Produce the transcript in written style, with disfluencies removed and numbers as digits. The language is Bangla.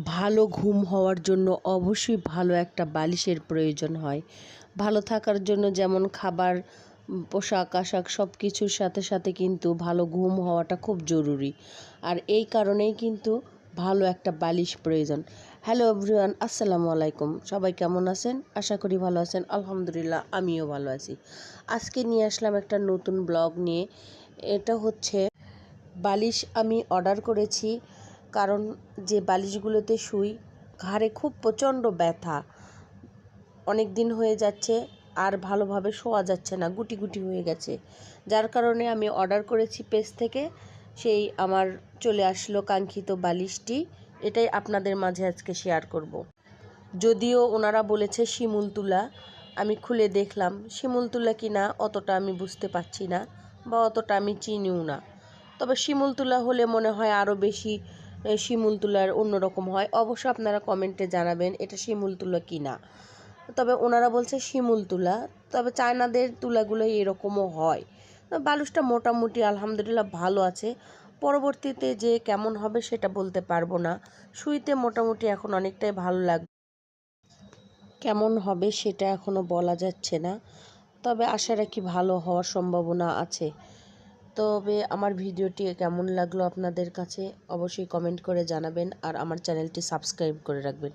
ভালো ঘুম হওয়ার জন্য অবশ্যই ভালো একটা বালিশের প্রয়োজন হয়। ভালো থাকার জন্য যেমন খাবার, পোশাক আশাক সব কিছুর সাথে সাথে কিন্তু ভালো ঘুম হওয়াটা খুব জরুরি। আর এই কারণেই কিন্তু ভালো একটা বালিশ প্রয়োজন। হ্যালো এভরিওয়ান, আসসালামু আলাইকুম। সবাই কেমন আছেন? আশা করি ভালো আছেন। আলহামদুলিল্লাহ, আমিও ভালো আছি। আজকে নিয়ে আসলাম একটা নতুন ব্লগ নিয়ে। এটা হচ্ছে বালিশ আমি অর্ডার করেছি, কারণ যে বালিশগুলোতে শুই ঘাড়ে খুব প্রচণ্ড ব্যথা, অনেক দিন হয়ে যাচ্ছে, আর ভালোভাবে শোয়া যাচ্ছে না, গুটি গুটি হয়ে গেছে। যার কারণে আমি অর্ডার করেছি পেজ থেকে, সেই আমার চলে আসলো কাঙ্ক্ষিত বালিশটি। এটাই আপনাদের মাঝে আজকে শেয়ার করব। যদিও ওনারা বলেছে শিমুল তুলা, আমি খুলে দেখলাম শিমুল তুলা কি না অতটা আমি বুঝতে পারছি না, বা অতটা আমি চিনিও না। তবে শিমুল তুলা হলে মনে হয় আরও বেশি শিমুল তুলার অন্যরকম হয়। অবশ্য আপনারা কমেন্টে জানাবেন এটা শিমুল তুলা কি না। তবে ওনারা বলছে শিমুল তুলা, তবে চায়নাদের তুলাগুলো এরকমও হয়। বালুসটা মোটামুটি আলহামদুলিল্লাহ ভালো আছে। পরবর্তীতে যে কেমন হবে সেটা বলতে পারবো না। শুইতে মোটামুটি এখন অনেকটাই ভালো লাগবে, কেমন হবে সেটা এখনও বলা যাচ্ছে না। তবে আশা রাখি ভালো হওয়ার সম্ভাবনা আছে। তবে আমার ভিডিওটি কেমন লাগলো আপনাদের কাছে অবশ্যই কমেন্ট করে জানাবেন, আর আমার চ্যানেলটি সাবস্ক্রাইব করে রাখবেন।